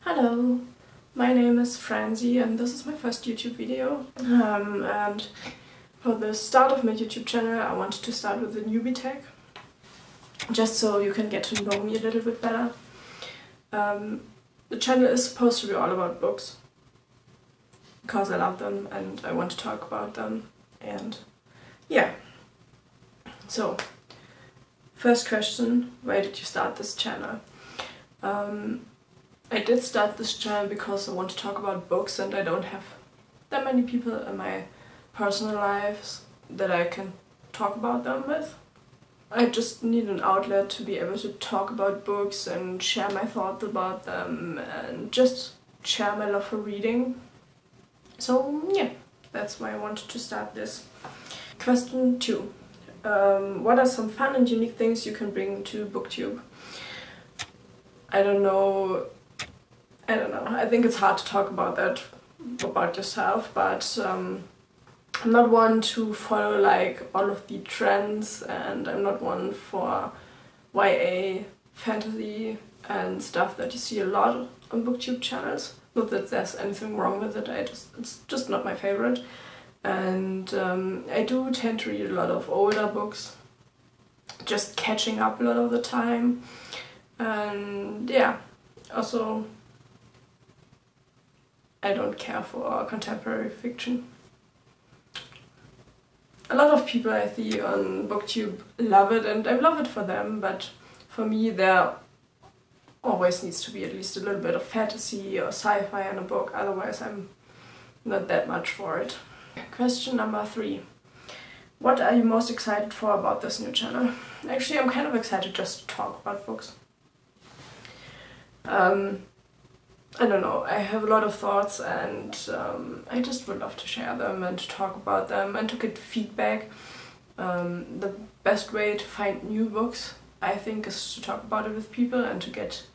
Hello, my name is Franzi and this is my first YouTube video. And for the start of my YouTube channel I wanted to start with the newbie tag, just so you can get to know me a little bit better. The channel is supposed to be all about books, because I love them and I want to talk about them, and yeah. So, first question, why did you start this channel? I did start this channel because I want to talk about books and I don't have that many people in my personal lives that I can talk about them with. I just need an outlet to be able to talk about books and share my thoughts about them and just share my love for reading. So yeah, that's why I wanted to start this. Question 2. What are some fun and unique things you can bring to Booktube? I don't know. I think it's hard to talk about that about yourself, but I'm not one to follow like all of the trends, and I'm not one for YA, fantasy and stuff that you see a lot on Booktube channels. Not that there's anything wrong with it, it's just not my favorite. And I do tend to read a lot of older books, just catching up a lot of the time. And yeah, also I don't care for contemporary fiction. A lot of people I see on Booktube love it, and I love it for them, but for me there always needs to be at least a little bit of fantasy or sci-fi in a book, otherwise I'm not that much for it. Question number 3. What are you most excited for about this new channel? Actually, I'm kind of excited just to talk about books. I don't know, I have a lot of thoughts and I just would love to share them and to talk about them and to get feedback. The best way to find new books, I think, is to talk about it with people and to get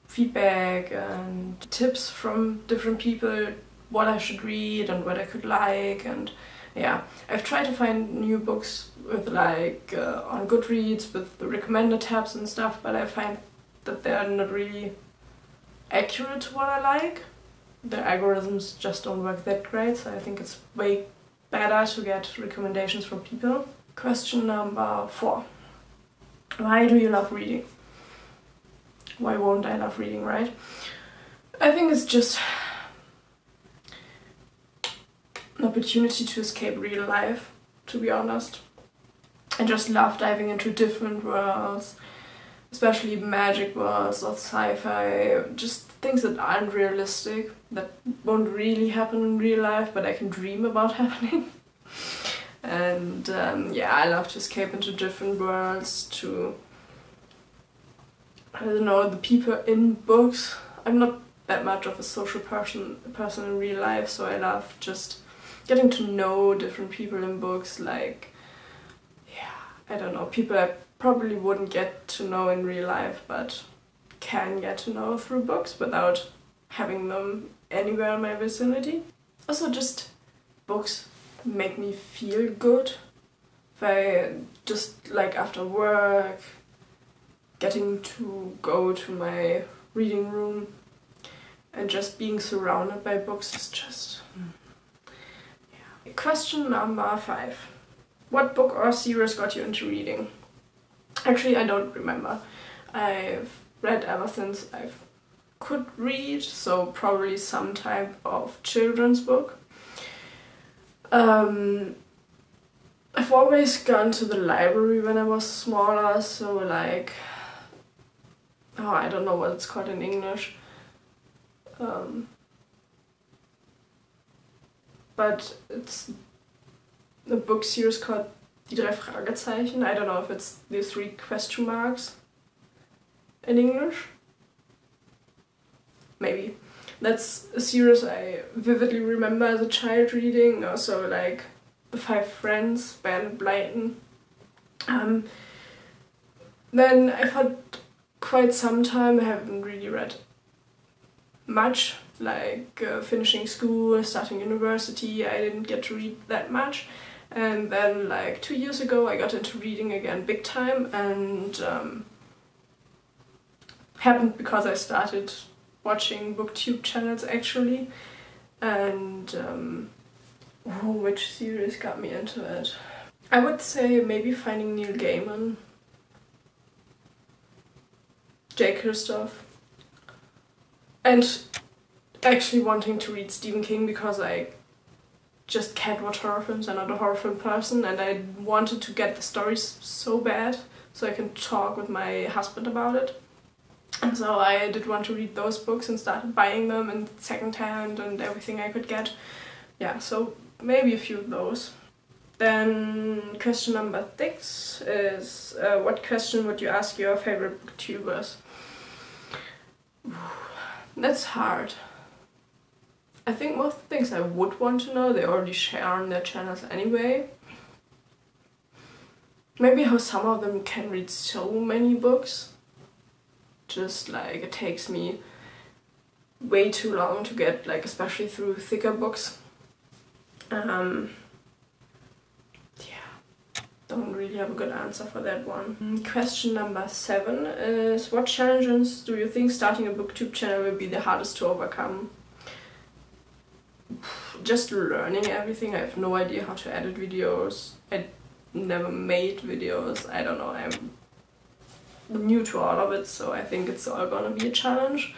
feedback and tips from different people, what I should read and what I could like. And yeah, I've tried to find new books with like on Goodreads with the recommended tabs and stuff, but I find that they're not really accurate to what I like. The algorithms just don't work that great, so I think it's way better to get recommendations from people. Question number 4. Why do you love reading? Why won't I love reading, right? I think it's just an opportunity to escape real life, to be honest. I just love diving into different worlds, especially magic worlds or sci-fi, just things that aren't realistic, that won't really happen in real life, but I can dream about happening. And yeah, I love to escape into different worlds, to, I don't know, the people in books. I'm not that much of a social person in real life, so I love just getting to know different people in books, like, yeah, I don't know, people I probably wouldn't get to know in real life, but can get to know through books without having them anywhere in my vicinity. Also, just books make me feel good. If I just, like, after work, getting to go to my reading room and just being surrounded by books is just... yeah. Question number 5. What book or series got you into reading? Actually, I don't remember. I've read ever since I could read, so probably some type of children's book. I've always gone to the library when I was smaller, so like, oh, I don't know what it's called in English. But it's a book series called Die 3 Fragezeichen. I don't know if it's the 3 question marks in English. Maybe. That's a series I vividly remember as a child reading. Also like The 5 Friends by Anne Blyton. Then I've had quite some time, I haven't really read much, like finishing school, starting university, I didn't get to read that much. And then like 2 years ago I got into reading again big time, and happened because I started watching booktube channels actually, and which series got me into it? I would say maybe finding Neil Gaiman, J. Christoph, and actually wanting to read Stephen King because I just can't watch horror films. I'm not a horror film person, and I wanted to get the stories so bad so I can talk with my husband about it. And so I did want to read those books and started buying them in secondhand and everything I could get. Yeah, so maybe a few of those. Then question number 6 is what question would you ask your favorite booktubers? That's hard. I think most things I would want to know they already share on their channels anyway. Maybe how some of them can read so many books. Just like it takes me way too long to get, like, especially through thicker books. Yeah, don't really have a good answer for that one. Question number 7 is what challenges do you think starting a booktube channel will be the hardest to overcome? Just learning everything. I have no idea how to edit videos. I never made videos. I don't know, I'm new to all of it, so I think it's all gonna be a challenge.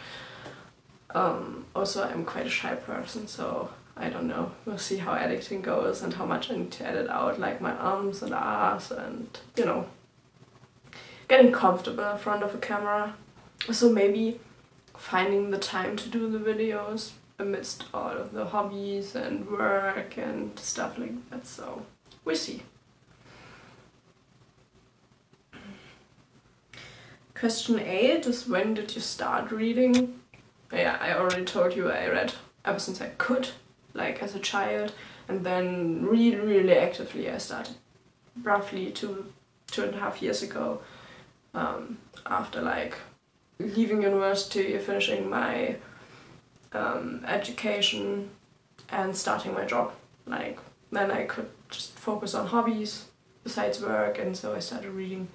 Also, I'm quite a shy person, so I don't know. We'll see how editing goes and how much I need to edit out, like my arms and ahs and, you know, getting comfortable in front of a camera. So maybe finding the time to do the videos amidst all of the hobbies and work and stuff like that, so we'll see. Question 8 is when did you start reading? Yeah, I already told you I read ever since I could, like as a child, and then really actively I started roughly 2.5 years ago, after like leaving university, finishing my education and starting my job. Like then I could just focus on hobbies besides work, and so I started reading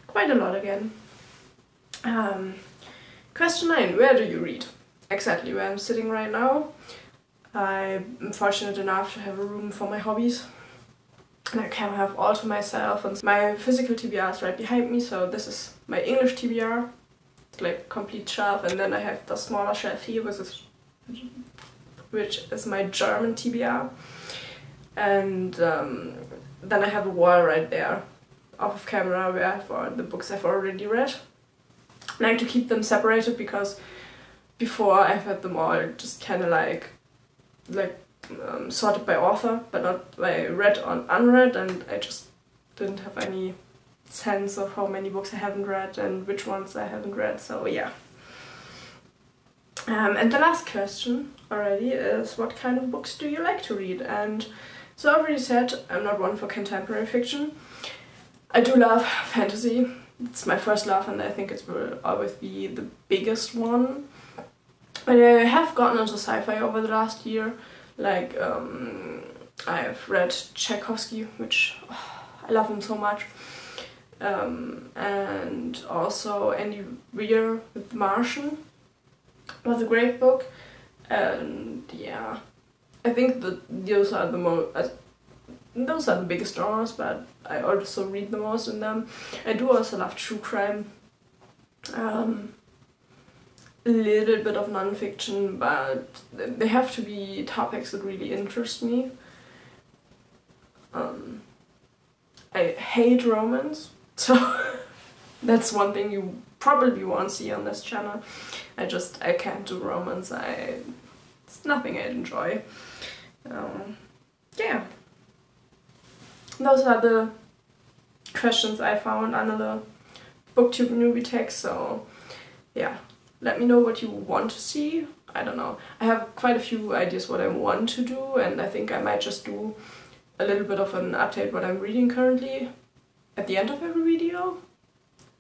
quite a lot again. Question 9, where do you read? Exactly where I'm sitting right now. I'm fortunate enough to have a room for my hobbies, and I can have all to myself, and my physical TBR is right behind me, so this is my English TBR, like complete shelf, and then I have the smaller shelf here which is my German TBR, and then I have a wall right there off of camera where I have all the books I've already read. I like to keep them separated because before I've had them all just kind of like sorted by author, but not by read or unread, and I just didn't have any sense of how many books I haven't read and which ones I haven't read, so yeah. And the last question already is what kind of books do you like to read? And so I already said I'm not one for contemporary fiction. I do love fantasy. It's my first love, and I think it will always be the biggest one. But I have gotten into sci-fi over the last year. Like I've read Tchaikovsky, which I love him so much. And also Andy Weir with The Martian was a great book. And yeah, I think that those are the biggest genres, but I also read the most in them. I do also love true crime. A little bit of non-fiction, but they have to be topics that really interest me. I hate romance, so that's one thing you probably won't see on this channel. I can't do romance. It's nothing I enjoy. Yeah. Those are the questions I found under the Booktube Newbie text, so yeah. Let me know what you want to see. I don't know. I have quite a few ideas what I want to do, and I think I might just do a little bit of an update what I'm reading currently at the end of every video.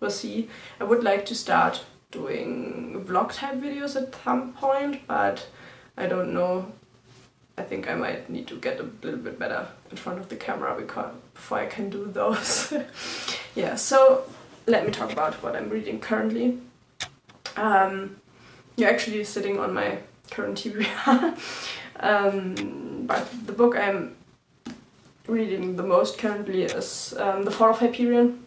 We'll see. I would like to start doing vlog type videos at some point, but I don't know. I think I might need to get a little bit better in front of the camera before I can do those. Yeah, so let me talk about what I'm reading currently. You're actually sitting on my current TV. But the book I'm reading the most currently is The Fall of Hyperion.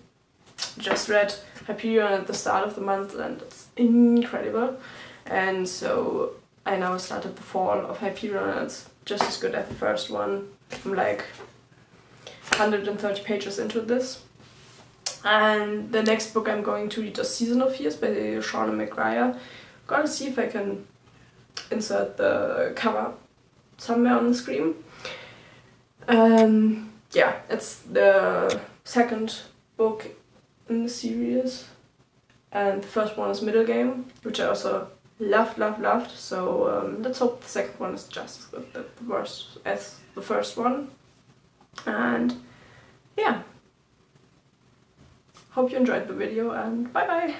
Just read Hyperion at the start of the month and it's incredible. And so I now started The Fall of Hyperion and it's just as good as the first one. I'm like 130 pages into this. And the next book I'm going to read is Season of Fears by Sean McGuire. Gotta see if I can insert the cover somewhere on the screen. Yeah, it's the second book in the series. And the first one is Middle Game, which I also loved. So let's hope the second one is just as good as the first one. And yeah. Hope you enjoyed the video and bye bye!